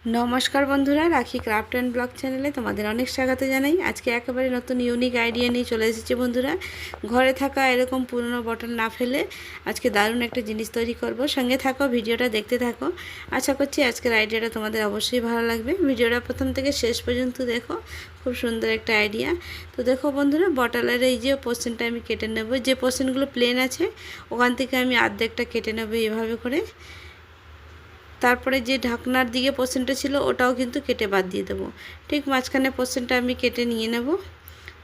নমস্কার বন্ধুরা, রাখি ক্রাফট অ্যান্ড ব্লগ চ্যানেলে তোমাদের অনেক স্বাগত জানাই। আজকে একেবারে নতুন ইউনিক আইডিয়া নিয়ে চলে এসেছি বন্ধুরা। ঘরে থাকা এরকম পুরনো বটল না ফেলে আজকে দারুণ একটা জিনিস তৈরি করব। সঙ্গে থাকো, ভিডিওটা দেখতে থাকো। আশা করছি আজকের আইডিয়াটা তোমাদের অবশ্যই ভালো লাগবে। ভিডিওটা প্রথম থেকে শেষ পর্যন্ত দেখো, খুব সুন্দর একটা আইডিয়া। তো দেখো বন্ধুরা, বটলের এই যে পোর্শনটা আমি কেটে নেব। যে পোর্শনগুলো প্লেন আছে ওখান থেকে আমি অর্ধেকটা কেটে নেব এভাবে করে। তারপরে যে ঢাকনার দিকে পোর্শনটা ছিল ওটাও কিন্তু কেটে বাদ দিয়ে দেবো। ঠিক মাঝখানে পোর্শনটা আমি কেটে নিয়ে নেব।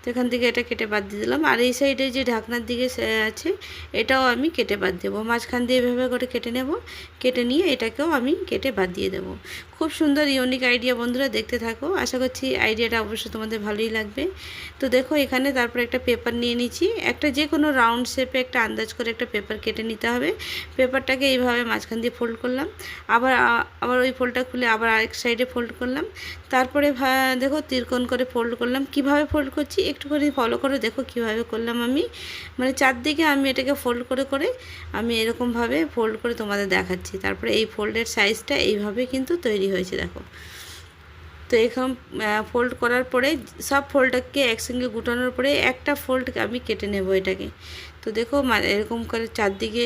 তো এখান থেকে এটা কেটে বাদ দিয়ে দিলাম। আর এই সাইডে যে ঢাকনার দিকে আছে এটাও আমি কেটে বাদ দেবো। মাঝখান দিয়ে এভাবে করে কেটে নেব। কেটে নিয়ে এটাকেও আমি কেটে বাদ দিয়ে দেবো। খুব সুন্দর ইউনিক আইডিয়া বন্ধুরা, দেখতে থাকো। আশা করছি আইডিয়াটা অবশ্যই তোমাদের ভালোই লাগবে। তো দেখো এখানে তারপরে একটা পেপার নিয়ে নিচ্ছি। একটা যে কোনো রাউন্ড শেপে একটা আন্দাজ করে একটা পেপার কেটে নিতে হবে। পেপারটাকে এইভাবে মাঝখান দিয়ে ফোল্ড করলাম। আবার আবার ওই ফোল্ডটা খুলে আবার আরেক সাইডে ফোল্ড করলাম। তারপরে দেখো তিরকোণ করে ফোল্ড করলাম। কিভাবে ফোল্ড করছি একটুখানি ফলো করে দেখো কিভাবে করলাম আমি। মানে চারদিকে আমি এটাকে ফোল্ড করে করে আমি এরকমভাবে ফোল্ড করে তোমাদের দেখাচ্ছি। তারপরে এই ফোল্ডের সাইজটা এইভাবে কিন্তু তৈরি হয়েছে দেখো। তো এখন ফোল্ড করার পরে সব ফোল্ডটাকে একসঙ্গে গুটানোর পরে একটা ফোল্ড আমি কেটে নেব এটাকে। তো দেখো এরকম করে চারদিকে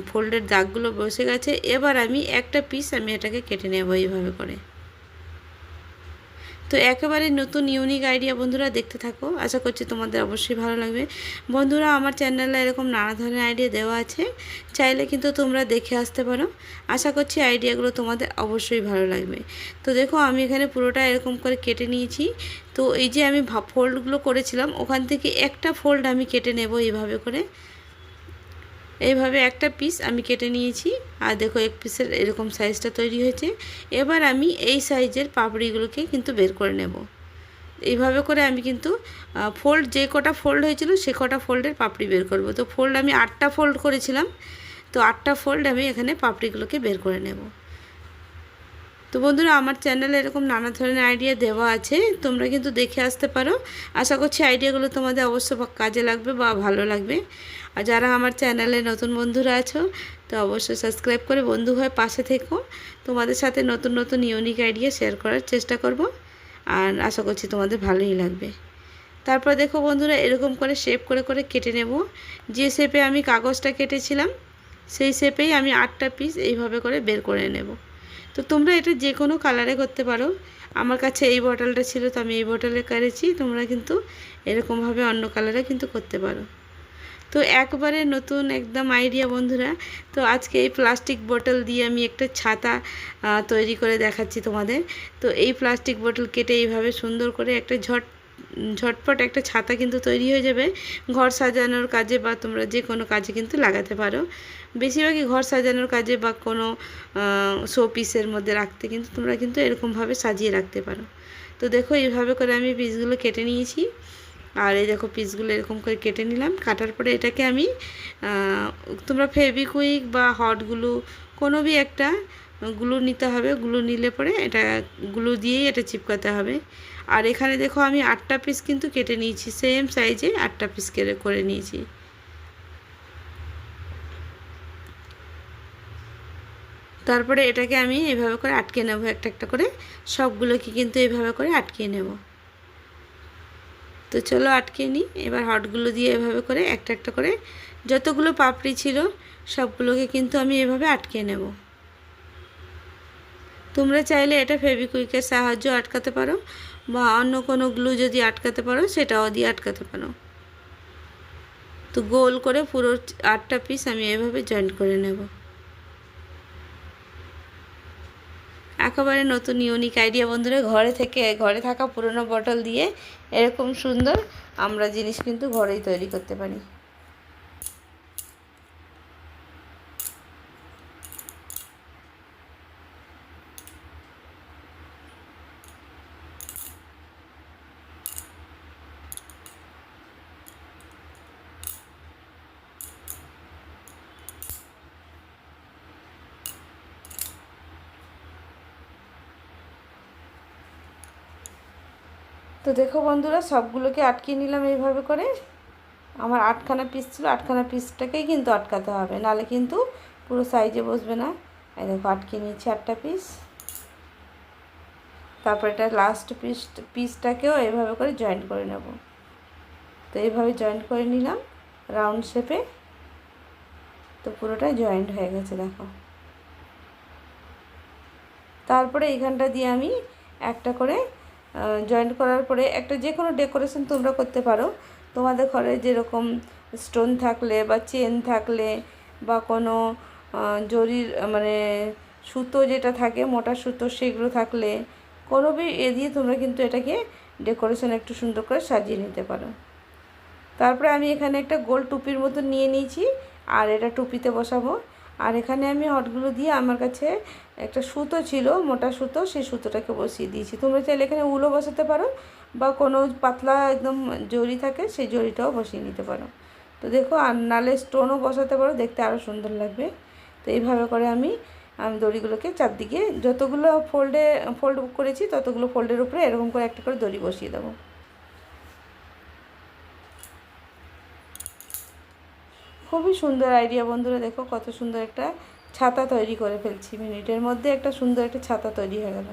ফোল্ডের দাগগুলো বসে গেছে। এবার আমি একটা পিস আমি এটাকে কেটে নেব এইভাবে করে। তো একেবারে নতুন ইউনিক আইডিয়া বন্ধুরা, দেখতে থাকো। আশা করছি তোমাদের অবশ্যই ভালো লাগবে বন্ধুরা। আমার চ্যানেলে এরকম নানা ধরনের আইডিয়া দেওয়া আছে, চাইলে কিন্তু তোমরা দেখে আসতে পারো। আশা করছি আইডিয়াগুলো তোমাদের অবশ্যই ভালো লাগবে। তো দেখো আমি এখানে পুরোটা এরকম করে কেটে নিয়েছি। তো এই যে আমি ফোল্ডগুলো করেছিলাম ওখান থেকে একটা ফোল্ড আমি কেটে নেব এইভাবে করে। এইভাবে একটা পিস আমি কেটে নিয়েছি। আর দেখো এক পিসের এরকম সাইজটা তৈরি হয়েছে। এবার আমি এই সাইজের পাপড়িগুলোকে কিন্তু বের করে নেব। এইভাবে করে আমি কিন্তু ফোল্ড যে কটা ফোল্ড হয়েছিল সে কটা ফোল্ডের পাপড়ি বের করব। তো ফোল্ড আমি 8টা ফোল্ড করেছিলাম। তো 8টা ফোল্ড আমি এখানে পাপড়িগুলোকে বের করে নেব। তো বন্ধুরা, আমার চ্যানেলে এরকম নানা ধরনের আইডিয়া দেওয়া আছে, তোমরা কিন্তু দেখে আসতে পারো। আশা করছি আইডিয়াগুলো তোমাদের অবশ্য কাজে লাগবে বা ভালো লাগবে। আর যারা আমার চ্যানেলে নতুন বন্ধুরা আছো তো অবশ্যই সাবস্ক্রাইব করে বন্ধু হয়ে পাশে থেকো। তোমাদের সাথে নতুন নতুন ইউনিক আইডিয়া শেয়ার করার চেষ্টা করব। আর আশা করছি তোমাদের ভালোই লাগবে। তারপর দেখো বন্ধুরা, এরকম করে শেপ করে করে কেটে নেব। যে শেপে আমি কাগজটা কেটেছিলাম সেই শেপেই আমি 8টা পিস এইভাবে করে বের করে নেব। তো তোমরা এটা যে কোনো কালারে করতে পারো। আমার কাছে এই বটলটা ছিল তো আমি এই বটলে করেছি। তোমরা কিন্তু এরকমভাবে অন্য কালারে কিন্তু করতে পারো। তো একবারে নতুন একদম আইডিয়া বন্ধুরা। তো আজকে এই প্লাস্টিক বোতল দিয়ে আমি একটা ছাতা তৈরি করে দেখাচ্ছি তোমাদের। তো এই প্লাস্টিক বোতল কেটে এইভাবে সুন্দর করে একটা ঝটপট একটা ছাতা কিন্তু তৈরি হয়ে যাবে। ঘর সাজানোর কাজে বা তোমরা যে কোনো কাজে কিন্তু লাগাতে পারো। বেশিরভাগই ঘর সাজানোর কাজে বা কোনো শো পিসের মধ্যে রাখতে কিন্তু তোমরা কিন্তু এরকমভাবে সাজিয়ে রাখতে পারো। তো দেখো এইভাবে করে আমি পিসগুলো কেটে নিয়েছি। আর এই দেখো পিসগুলো এরকম করে কেটে নিলাম। কাটার পরে এটাকে আমি তোমরা ফেভিকুইক বা হট গ্লু কোনো भी একটা গ্লু নিতে হবে। গ্লু নিলে পরে এটা গ্লু দিয়েই এটা চিপকাতে হবে। আর এখানে দেখো আমি 8টা পিস কিন্তু কেটে নিয়েছি, সেম সাইজে 8টা পিস করে নিয়েছি। তারপরে এটাকে আমি এইভাবে করে আটকে নেব। একটা একটা করে সবগুলোকে কিন্তু এইভাবে করে আটকে নেব। তো চলো আটকে নিই। এবার হটগুলো দিয়ে এভাবে করে একটা একটা করে যতগুলো পাপড়ি ছিল সবগুলোকে কিন্তু আমি এভাবে আটকে নেব। তোমরা চাইলে এটা ফেভিকুইকের সাহায্যে আটকাতে পারো বা অন্য কোনো গ্লু যদি আটকাতে পারো সেটাও দিয়ে আটকাতে পারো। তো গোল করে পুরো 8টা পিস আমি এভাবে জয়েন্ট করে নেব। একেবারে নতুন ইউনিক আইডিয়া বন্ধুরা। ঘরে থাকা পুরনো বটল দিয়ে এরকম সুন্দর আমরা জিনিস কিন্তু ঘরেই তৈরি করতে পারি। তো দেখো বন্ধুরা, সবগুলোকে আটকিয়ে নিলাম এইভাবে করে। আমার 8খানা পিস ছিল, 8খানা পিসটাকেই কিন্তু আটকাতে হবে, নাহলে কিন্তু পুরো সাইজে বসবে না। এই দেখো আটকে নিয়েছি 8টা পিস। তারপর এটা লাস্ট পিসটাকেও এইভাবে করে জয়েন্ট করে নেব। তো এইভাবে জয়েন্ট করে নিলাম রাউন্ড শেপে। তো পুরোটা জয়েন্ট হয়ে গেছে দেখো। তারপরে এইখানটা দিয়ে আমি একটা করে জয়েন্ট করার পরে একটা যে কোনো ডেকোরেশন তোমরা করতে পারো। তোমাদের ঘরে যেরকম স্টোন থাকলে বা চেন থাকলে বা কোনো জরির মানে সুতো যেটা থাকে মোটা সুতো সেগুলো থাকলে কোনো এ দিয়ে তোমরা কিন্তু এটাকে ডেকোরেশন একটু সুন্দর করে সাজিয়ে নিতে পারো। তারপরে আমি এখানে একটা গোল টুপির মতো নিয়ে নিয়েছি আর এটা টুপিতে বসাবো। আর এখানে আমি হটগুলো দিয়ে আমার কাছে একটা সুতো ছিল মোটা সুতো, সেই সুতোটাকে বসিয়ে দিয়েছি। তোমরা চাইলে এখানে উলও বসাতে পারো বা কোনো পাতলা একদম জরি থাকে সেই জরিটাও বসিয়ে নিতে পারো। তো দেখো, আর নালে স্টোনও বসাতে পারো, দেখতে আরও সুন্দর লাগবে। তো এইভাবে করে আমি দড়িগুলোকে চারদিকে যতগুলো ফোল্ড করেছি ততগুলো ফোল্ডের উপরে এরকম করে একটা করে দড়ি বসিয়ে দেবো। খুবই সুন্দর আইডিয়া বন্ধুরা, দেখো কত সুন্দর একটা ছাতা তৈরি করে ফেলছি। মিনিটের মধ্যে একটা সুন্দর একটা ছাতা তৈরি হয়ে গেল।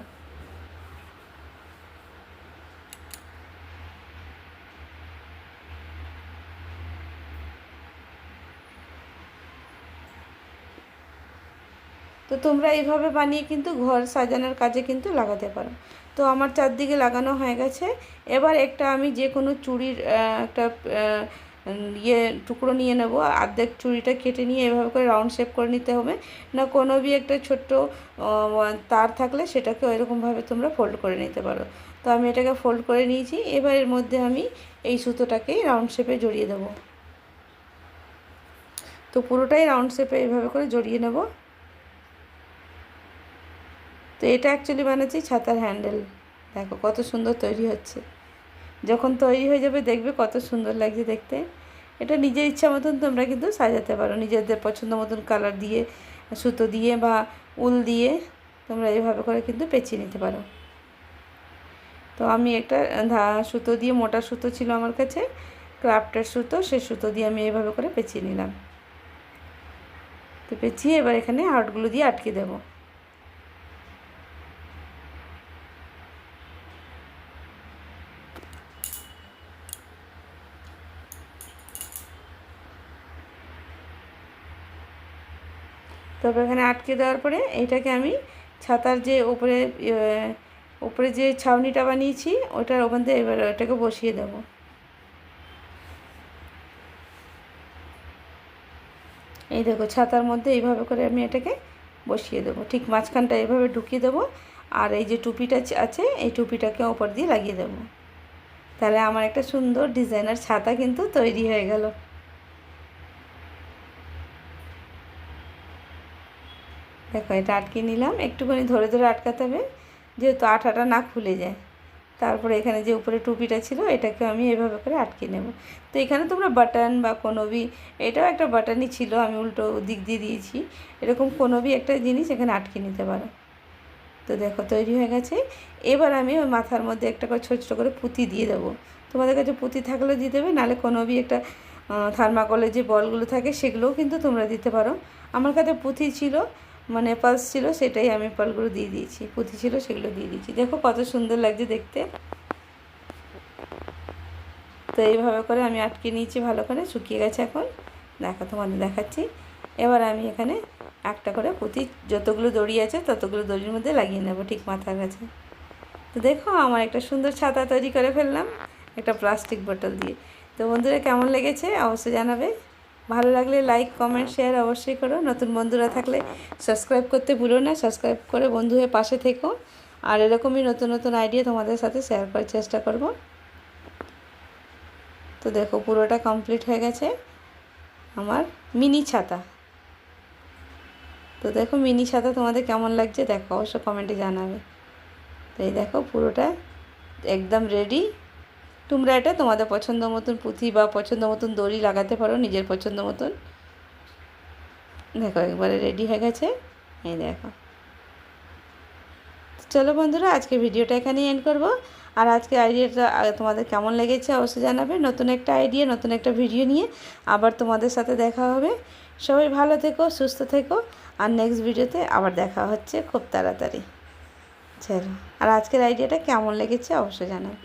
তো তোমরা এইভাবে বানিয়ে কিন্তু ঘর সাজানোর কাজে কিন্তু লাগাতে পারো। তো আমার চারদিকে লাগানো হয়ে গেছে। এবার একটা আমি যে কোনো চুড়ির একটা টুকরো নিয়ে নেব, অর্ধেক চুড়িটা কেটে নিয়ে এভাবে করে রাউন্ড শেপ করে নিতে হবে। না কোনো একটা ছোট্ট তার থাকলে সেটাকে ওইরকমভাবে তোমরা ফোল্ড করে নিতে পারো। তো আমি এটাকে ফোল্ড করে নিয়েছি। এবার এর মধ্যে আমি এই সুতোটাকেই রাউন্ড শেপে জড়িয়ে দেবো। তো পুরোটাই রাউন্ড শেপে এইভাবে করে জড়িয়ে নেব। তো এটা অ্যাকচুয়ালি বানাচ্ছি ছাতার হ্যান্ডেল। দেখো কত সুন্দর তৈরি হচ্ছে। যখন তৈরি হয়ে যাবে দেখবে কত সুন্দর লাগছে দেখতে। এটা নিজের ইচ্ছা মতন তোমরা কিন্তু সাজাতে পারো, নিজেদের পছন্দ মতন কালার দিয়ে, সুতো দিয়ে বা উল দিয়ে তোমরা এইভাবে করে কিন্তু পেঁচিয়ে নিতে পারো। তো আমি একটা সুতো দিয়ে, মোটা সুতো ছিল আমার কাছে, ক্রাফটের সুতো, সেই সুতো দিয়ে আমি এইভাবে করে পেঁচিয়ে নিলাম। তো পেঁচিয়ে এবার এখানে হার্টগুলো দিয়ে আটকে দেবো। তবে এখানে আটকে দেওয়ার পরে এইটাকে আমি ছাতার যে উপরে যে ছাউনিটা বানিয়েছি ওটার ওখান থেকে এবার ওটাকে বসিয়ে দেবো। এই দেখো ছাতার মধ্যে এইভাবে করে আমি এটাকে বসিয়ে দেবো, ঠিক মাঝখানটা এইভাবে ঢুকিয়ে দেবো। আর এই যে টুপিটা আছে এই টুপিটাকে ওপর দিয়ে লাগিয়ে দেবো। তাহলে আমার একটা সুন্দর ডিজাইনার ছাতা কিন্তু তৈরি হয়ে গেল। দেখো এটা আটকে নিলাম, একটুখানি ধরে ধরে আটকাতে হবে যেহেতু আঠাটা না খুলে যায়। তারপরে এখানে যে উপরে টুপিটা ছিল এটাকে আমি এভাবে করে আটকে নেব। তো এখানে তোমরা বাটন বা কোনোবি, এটাও একটা বাটনই ছিল, আমি উল্টো দিক দিয়ে দিয়েছি, এরকম কোনোবি একটা জিনিস এখানে আটকে নিতে পারো। তো দেখো তৈরি হয়ে গেছে। এবার আমি ওই মাথার মধ্যে একটা করে ছোটো ছোটো করে পুঁতি দিয়ে দেবো। তোমাদের কাছে পুঁতি থাকলে দিয়ে দেবে, নাহলে কোনোবি একটা থার্মাকলের যে বলগুলো থাকে সেগুলোও কিন্তু তোমরা দিতে পারো। আমার কাছে পুঁতি ছিল, মানে পালস ছিল, সেটাই আমি পালগুলো দিয়ে দিয়েছি, পুঁতি ছিল সেগুলো দিয়ে দিয়েছি। দেখো কত সুন্দর লাগছে দেখতে। তো এইভাবে করে আমি আটকে নিয়েছি, ভালো করে শুকিয়ে গেছে এখন। দেখো তোমাদের দেখাচ্ছি। এবার আমি এখানে একটা করে পুঁতি যতগুলো দড়ি আছে ততগুলো দড়ির মধ্যে লাগিয়ে নেব ঠিক মাথার কাছে। তো দেখো আমার একটা সুন্দর ছাতা তৈরি করে ফেললাম একটা প্লাস্টিক বোতল দিয়ে। তো বন্ধুরা কেমন লেগেছে অবশ্যই জানাবে। ভালো লাগলে লাইক কমেন্ট শেয়ার অবশ্যই করো। নতুন বন্ধুরা থাকলে সাবস্ক্রাইব করতে ভুলো না, সাবস্ক্রাইব করে বন্ধু হয়ে পাশে থেকো। আর এরকমই নতুন নতুন আইডিয়া তোমাদের সাথে শেয়ার করার চেষ্টা করব। তো দেখো পুরোটা কমপ্লিট হয়ে গেছে আমার মিনি ছাতা। তো দেখো মিনি ছাতা তোমাদের কেমন লাগছে দেখো অবশ্য কমেন্টে জানাবে। তো এই দেখো পুরোটা একদম রেডি। তোমরা এটা তোমাদের পছন্দ মতন পুঁথি বা পছন্দ মতন দড়ি লাগাতে পারো নিজের পছন্দ মতন। দেখো একবারে রেডি হয়ে গেছে, এই দেখো। চলো বন্ধুরা আজকে ভিডিওটা এখানেই এন্ড করব। আর আজকে আইডিয়াটা তোমাদের কেমন লেগেছে অবশ্যই জানাবে। নতুন একটা আইডিয়া নতুন একটা ভিডিও নিয়ে আবার তোমাদের সাথে দেখা হবে। সবাই ভালো থেকো, সুস্থ থেকো। আর নেক্সট ভিডিওতে আবার দেখা হচ্ছে খুব তাড়াতাড়ি। চলো, আর আজকের আইডিয়াটা কেমন লেগেছে অবশ্যই জানাবে।